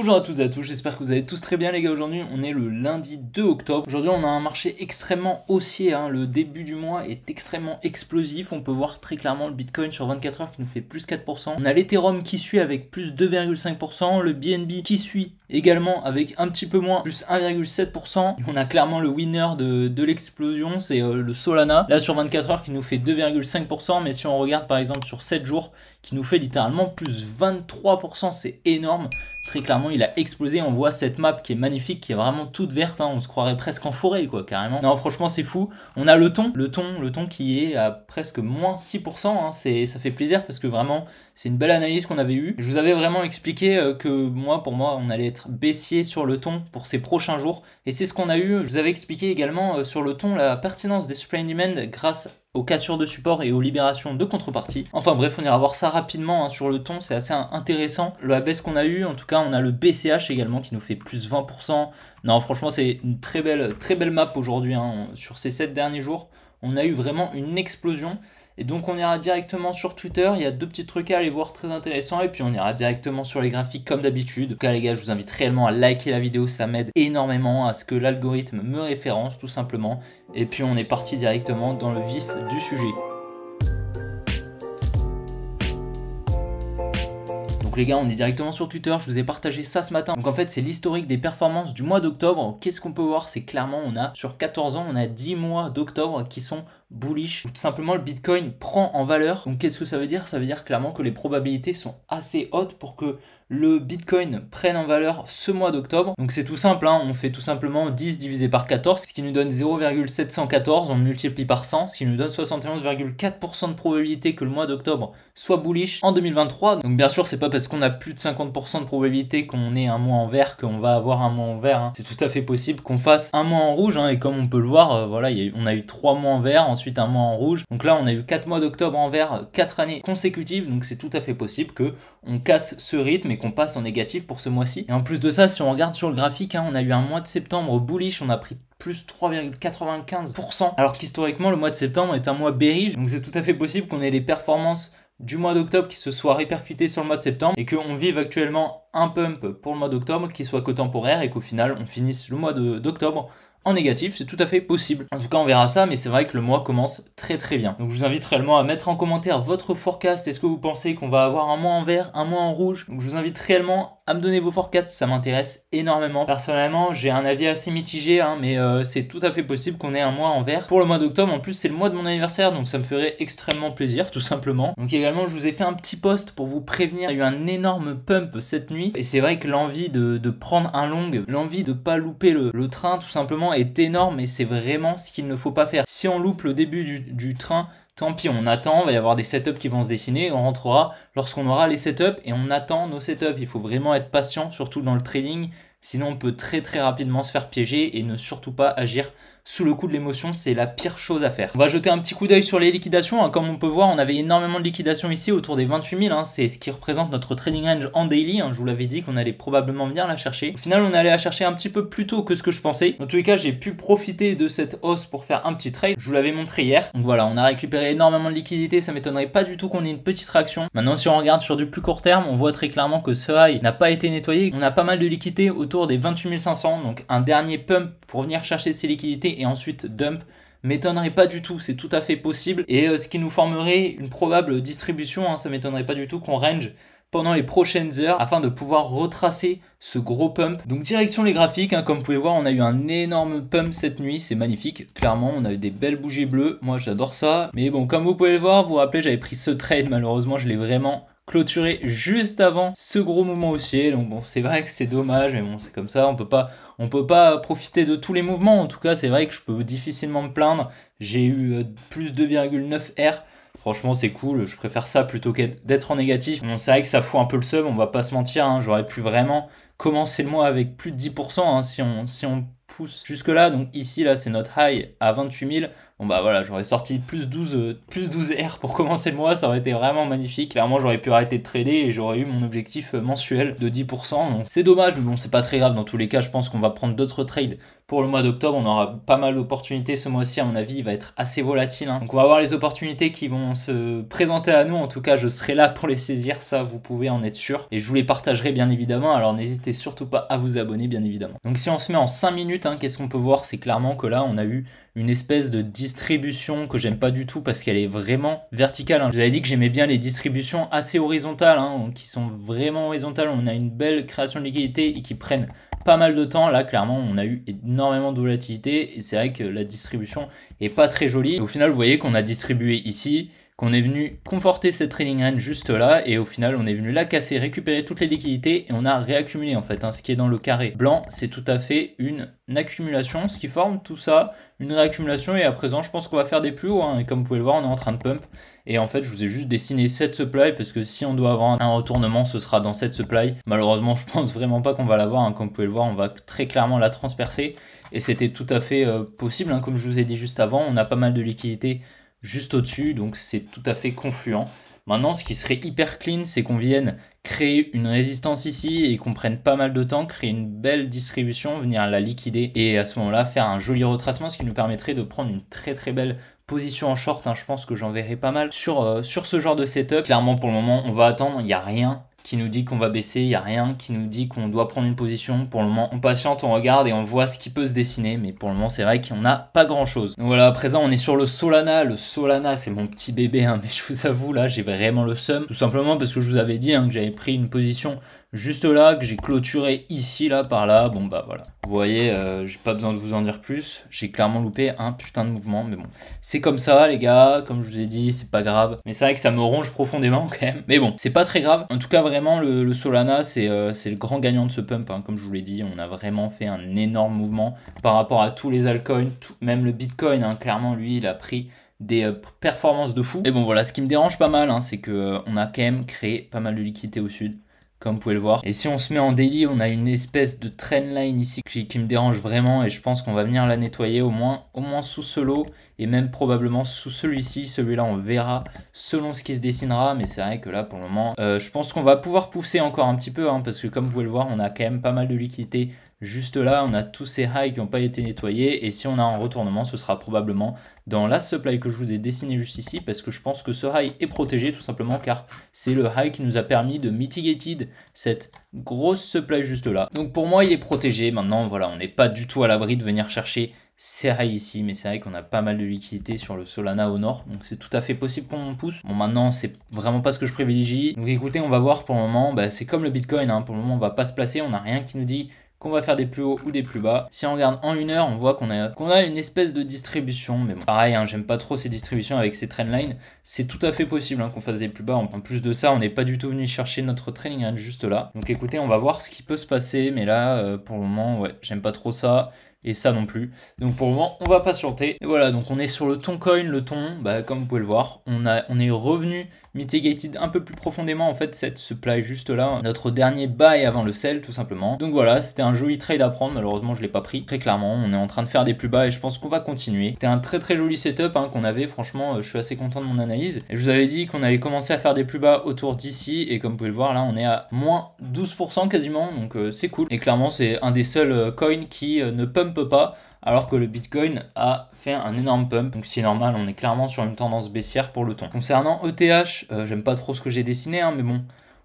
Bonjour à toutes et à tous, j'espère que vous allez tous très bien les gars. Aujourd'hui on est le lundi 2 octobre. Aujourd'hui on a un marché extrêmement haussier, le début du mois est extrêmement explosif. On peut voir très clairement le Bitcoin sur 24 heures qui nous fait plus 4%. On a l'Ethereum qui suit avec plus 2,5%, le BNB qui suit également avec un petit peu moins, plus 1,7%. On a clairement le winner de l'explosion, c'est le Solana, là sur 24 heures qui nous fait 2,5%, mais si on regarde par exemple sur 7 jours, qui nous fait littéralement plus 23%, c'est énorme. Très clairement il a explosé, on voit cette map qui est magnifique, qui est vraiment toute verte, on se croirait presque en forêt quoi, carrément. Non franchement c'est fou. On a le ton qui est à presque moins 6%, ça fait plaisir parce que vraiment c'est une belle analyse qu'on avait eue. Je vous avais vraiment expliqué que pour moi on allait être baissier sur le ton pour ces prochains jours, et c'est ce qu'on a eu. Je vous avais expliqué également sur le ton la pertinence des supply and demand grâce aux cassures de support et aux libérations de contrepartie. Enfin bref, on ira voir ça rapidement sur le ton, c'est assez intéressant. La baisse qu'on a eu, en tout cas on a le BCH également qui nous fait plus 20%. Non franchement c'est une très belle map aujourd'hui, sur ces 7 derniers jours. On a eu vraiment une explosion. Et donc on ira directement sur Twitter, il y a deux petits trucs à aller voir très intéressants, et puis on ira directement sur les graphiques comme d'habitude. En tout cas les gars, je vous invite réellement à liker la vidéo, ça m'aide énormément à ce que l'algorithme me référence tout simplement. Et puis on est parti directement dans le vif du sujet. Donc les gars, on est directement sur Twitter, je vous ai partagé ça ce matin. Donc en fait c'est l'historique des performances du mois d'octobre. Qu'est-ce qu'on peut voir? C'est clairement on a sur 14 ans, on a 10 mois d'octobre qui sont bullish. Tout simplement le Bitcoin prend en valeur. Donc qu'est-ce que ça veut dire? Ça veut dire clairement que les probabilités sont assez hautes pour que le Bitcoin prenne en valeur ce mois d'octobre. Donc c'est tout simple, on fait tout simplement 10 divisé par 14, ce qui nous donne 0,714, on multiplie par 100, ce qui nous donne 71,4% de probabilité que le mois d'octobre soit bullish en 2023. Donc bien sûr c'est pas parce qu'on a plus de 50% de probabilité qu'on ait un mois en vert qu'on va avoir un mois en vert. C'est tout à fait possible qu'on fasse un mois en rouge, et comme on peut le voir, voilà, on a eu 3 mois en vert, ensuite un mois en rouge. Donc là on a eu 4 mois d'octobre en vert, 4 années consécutives, donc c'est tout à fait possible que on casse ce rythme et qu'on passe en négatif pour ce mois-ci. Et en plus de ça, si on regarde sur le graphique, on a eu un mois de septembre bullish, on a pris plus 3,95%, alors qu'historiquement le mois de septembre est un mois bearish, donc c'est tout à fait possible qu'on ait les performances du mois d'octobre qui se soient répercutées sur le mois de septembre et qu'on vive actuellement un pump pour le mois d'octobre qui soit que temporaire et qu'au final on finisse le mois d'octobre en négatif. C'est tout à fait possible. En tout cas on verra ça, mais c'est vrai que le mois commence très bien. Donc je vous invite réellement à mettre en commentaire votre forecast. Est-ce que vous pensez qu'on va avoir un mois en vert, un mois en rouge? Donc je vous invite réellement à me donner vos forecasts, ça m'intéresse énormément. Personnellement j'ai un avis assez mitigé, mais c'est tout à fait possible qu'on ait un mois en vert pour le mois d'octobre. En plus c'est le mois de mon anniversaire, donc ça me ferait extrêmement plaisir tout simplement. Donc également je vous ai fait un petit post pour vous prévenir, il y a eu un énorme pump cette nuit, et c'est vrai que l'envie de prendre un long, l'envie de pas louper le train tout simplement est énorme, et c'est vraiment ce qu'il ne faut pas faire. Si on loupe le début du train, tant pis, on attend, il va y avoir des setups qui vont se dessiner, et on rentrera lorsqu'on aura les setups, et on attend nos setups. Il faut vraiment être patient, surtout dans le trading, sinon on peut très rapidement se faire piéger, et ne surtout pas agir sous le coup de l'émotion, c'est la pire chose à faire. On va jeter un petit coup d'œil sur les liquidations. Comme on peut voir, on avait énormément de liquidations ici, autour des 28 000. C'est ce qui représente notre trading range en daily. Je vous l'avais dit qu'on allait probablement venir la chercher. Au final, on allait la chercher un petit peu plus tôt que ce que je pensais. Dans tous les cas, j'ai pu profiter de cette hausse pour faire un petit trade. Je vous l'avais montré hier. Donc voilà, on a récupéré énormément de liquidités. Ça m'étonnerait pas du tout qu'on ait une petite réaction. Maintenant, si on regarde sur du plus court terme, on voit très clairement que ce high n'a pas été nettoyé. On a pas mal de liquidités autour des 28 500. Donc un dernier pump pour venir chercher ces liquidités et ensuite dump m'étonnerait pas du tout, c'est tout à fait possible, et ce qui nous formerait une probable distribution, ça m'étonnerait pas du tout qu'on range pendant les prochaines heures afin de pouvoir retracer ce gros pump. Donc direction les graphiques, comme vous pouvez voir, on a eu un énorme pump cette nuit, c'est magnifique, clairement on a eu des belles bougies bleues, moi j'adore ça, mais bon, comme vous pouvez le voir, vous vous rappelez, j'avais pris ce trade, malheureusement je l'ai vraiment clôturé juste avant ce gros mouvement haussier. Donc bon, c'est vrai que c'est dommage, mais bon, c'est comme ça, on peut pas profiter de tous les mouvements. En tout cas, c'est vrai que je peux difficilement me plaindre. J'ai eu plus 2,9 R. Franchement c'est cool, je préfère ça plutôt que d'être en négatif. Bon, c'est vrai que ça fout un peu le seum, on va pas se mentir, j'aurais pu vraiment commencer le mois avec plus de 10%, si on pousse jusque là. Donc ici là c'est notre high à 28 000. Bon bah voilà, j'aurais sorti plus 12 R pour commencer le mois, ça aurait été vraiment magnifique. Clairement j'aurais pu arrêter de trader et j'aurais eu mon objectif mensuel de 10%. Donc c'est dommage, mais bon c'est pas très grave. Dans tous les cas je pense qu'on va prendre d'autres trades pour le mois d'octobre. On aura pas mal d'opportunités ce mois-ci, à mon avis il va être assez volatile. Donc on va voir les opportunités qui vont se présenter à nous. En tout cas je serai là pour les saisir, ça vous pouvez en être sûr. Et je vous les partagerai bien évidemment, alors n'hésitez n'hésitez surtout pas à vous abonner bien évidemment. Donc si on se met en 5 minutes, hein, qu'est-ce qu'on peut voir? C'est clairement que là on a eu une espèce de distribution que j'aime pas du tout parce qu'elle est vraiment verticale. Je vous avais dit que j'aimais bien les distributions assez horizontales, hein, qui sont vraiment horizontales. On a une belle création de liquidité et qui prennent pas mal de temps. Là, clairement, on a eu énormément de volatilité et c'est vrai que la distribution est pas très jolie. Et au final, vous voyez qu'on a distribué ici, qu'on est venu conforter cette trading range juste là et au final, on est venu la casser, récupérer toutes les liquidités et on a réaccumulé en fait. Hein, ce qui est dans le carré blanc, c'est tout à fait une accumulation, ce qui forme tout ça, une réaccumulation et à présent, je pense qu'on va faire des plus hauts. Hein, et comme vous pouvez le voir, on est en train de pump. Et en fait, je vous ai juste dessiné cette supply parce que si on doit avoir un retournement, ce sera dans cette supply. Malheureusement, je pense vraiment pas qu'on va l'avoir. Hein. Comme vous pouvez le voir, on va très clairement la transpercer. Et c'était tout à fait possible. Hein. Comme je vous ai dit juste avant, on a pas mal de liquidités juste au-dessus. Donc, c'est tout à fait confluent. Maintenant, ce qui serait hyper clean, c'est qu'on vienne créer une résistance ici et qu'on prenne pas mal de temps, créer une belle distribution, venir la liquider et à ce moment-là, faire un joli retracement, ce qui nous permettrait de prendre une très très belle position en short. Hein. Je pense que j'en verrai pas mal sur ce genre de setup. Clairement, pour le moment, on va attendre. Il n'y a rien qui nous dit qu'on va baisser, il n'y a rien qui nous dit qu'on doit prendre une position. Pour le moment, on patiente, on regarde et on voit ce qui peut se dessiner, mais pour le moment, c'est vrai qu'on n'a pas grand-chose. Donc voilà, à présent, on est sur le Solana. Le Solana, c'est mon petit bébé, hein, mais je vous avoue, là, j'ai vraiment le seum. Tout simplement parce que je vous avais dit que j'avais pris une position juste là, que j'ai clôturé ici, là, par là. Bon, bah voilà. Vous voyez, j'ai pas besoin de vous en dire plus. J'ai clairement loupé un putain de mouvement, mais bon. C'est comme ça, les gars. Comme je vous ai dit, c'est pas grave. Mais c'est vrai que ça me ronge profondément, quand même. Mais bon, c'est pas très grave. En tout cas, vraiment, le Solana, c'est le grand gagnant de ce pump. Hein. Comme je vous l'ai dit, on a vraiment fait un énorme mouvement par rapport à tous les altcoins, même le Bitcoin. Hein, clairement, lui, il a pris des performances de fou. Et bon, voilà, ce qui me dérange pas mal, hein, c'est que on a quand même créé pas mal de liquidités au sud, comme vous pouvez le voir. Et si on se met en daily, on a une espèce de trendline ici qui me dérange vraiment et je pense qu'on va venir la nettoyer au moins sous ce lot et même probablement sous celui-ci. Celui-là, on verra selon ce qui se dessinera, mais c'est vrai que là, pour le moment, je pense qu'on va pouvoir pousser encore un petit peu, hein, parce que comme vous pouvez le voir, on a quand même pas mal de liquidités. Juste là, on a tous ces highs qui n'ont pas été nettoyés et si on a un retournement, ce sera probablement dans la supply que je vous ai dessiné juste ici parce que je pense que ce high est protégé tout simplement car c'est le high qui nous a permis de mitigated cette grosse supply juste là. Donc pour moi, il est protégé. Maintenant, voilà, on n'est pas du tout à l'abri de venir chercher ces highs ici, mais c'est vrai qu'on a pas mal de liquidités sur le Solana au nord, donc c'est tout à fait possible qu'on pousse. Bon, maintenant, c'est vraiment pas ce que je privilégie. Donc écoutez, on va voir pour le moment. Bah, c'est comme le Bitcoin, hein. Pour le moment, on va pas se placer, on n'a rien qui nous dit qu'on va faire des plus hauts ou des plus bas. Si on regarde en 1 heure, on voit qu'on a une espèce de distribution. Mais bon, pareil, hein, j'aime pas trop ces distributions avec ces trendlines. C'est tout à fait possible hein, qu'on fasse des plus bas. En plus de ça, on n'est pas du tout venu chercher notre trailing range juste là. Donc écoutez, on va voir ce qui peut se passer. Mais là, pour le moment, ouais, j'aime pas trop ça. Et ça non plus. Donc pour le moment, on va patienter. Et voilà, donc on est sur le Toncoin. Le ton, bah, comme vous pouvez le voir, on est revenu mitigated un peu plus profondément en fait cette supply juste là. Notre dernier buy avant le sell tout simplement. Donc voilà, c'était un joli trade à prendre. Malheureusement, je l'ai pas pris. Très clairement, on est en train de faire des plus bas et je pense qu'on va continuer. C'était un très très joli setup hein, qu'on avait. Franchement, je suis assez content de mon analyse. Et je vous avais dit qu'on allait commencer à faire des plus bas autour d'ici. Et comme vous pouvez le voir, là, on est à moins 12% quasiment. Donc c'est cool. Et clairement, c'est un des seuls coins qui ne pump pas alors que le Bitcoin a fait un énorme pump. Donc c'est normal, on est clairement sur une tendance baissière pour le ton. Concernant ETH, j'aime pas trop ce que j'ai dessiné, hein, mais bon,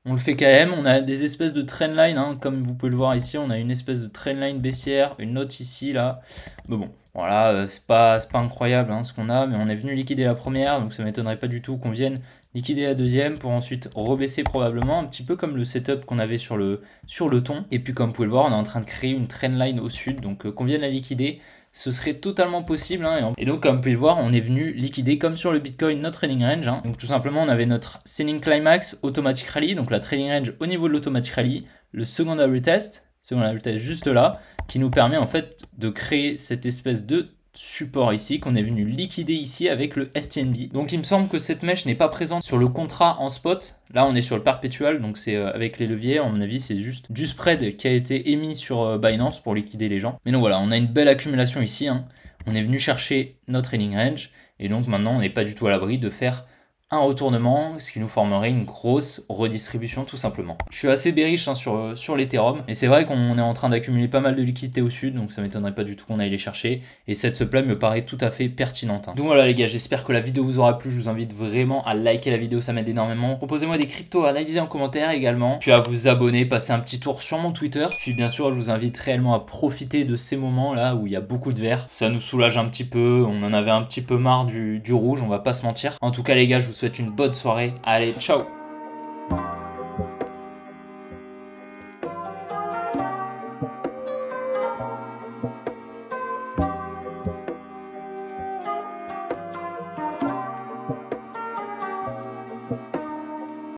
on le fait quand même. On a des espèces de trendline, hein, comme vous pouvez le voir ici, on a une espèce de trendline baissière, une note ici, là. Mais bon, voilà, c'est pas incroyable hein, ce qu'on a, mais on est venu liquider la première, donc ça m'étonnerait pas du tout qu'on vienne liquider la deuxième pour ensuite rebaisser probablement, un petit peu comme le setup qu'on avait sur le ton. Et puis comme vous pouvez le voir, on est en train de créer une trendline au sud, donc qu'on vienne la liquider, ce serait totalement possible. Hein, et donc comme vous pouvez le voir, on est venu liquider comme sur le Bitcoin notre trading range. Hein. Donc tout simplement, on avait notre selling climax automatic rally, donc la trading range au niveau de l'automatic rally, le secondary test juste là, qui nous permet en fait de créer cette espèce de support ici qu'on est venu liquider ici avec le STNB. Donc il me semble que cette mèche n'est pas présente sur le contrat en spot. Là on est sur le perpétual, donc c'est avec les leviers. À mon avis c'est juste du spread qui a été émis sur Binance pour liquider les gens. Mais donc voilà, on a une belle accumulation ici. Hein. On est venu chercher notre trading range et donc maintenant on n'est pas du tout à l'abri de faire un retournement, ce qui nous formerait une grosse redistribution tout simplement. Je suis assez bearish hein, sur l'Ethereum, et c'est vrai qu'on est en train d'accumuler pas mal de liquidités au sud, donc ça m'étonnerait pas du tout qu'on aille les chercher, et cette supply me paraît tout à fait pertinente. Hein. Donc voilà les gars, j'espère que la vidéo vous aura plu, je vous invite vraiment à liker la vidéo, ça m'aide énormément. Proposez-moi des cryptos à analyser en commentaire également, puis à vous abonner, passer un petit tour sur mon Twitter, puis bien sûr je vous invite réellement à profiter de ces moments là où il y a beaucoup de vert, ça nous soulage un petit peu, on en avait un petit peu marre du rouge, on va pas se mentir. En tout cas les gars, je vous souhaite une bonne soirée, allez ciao.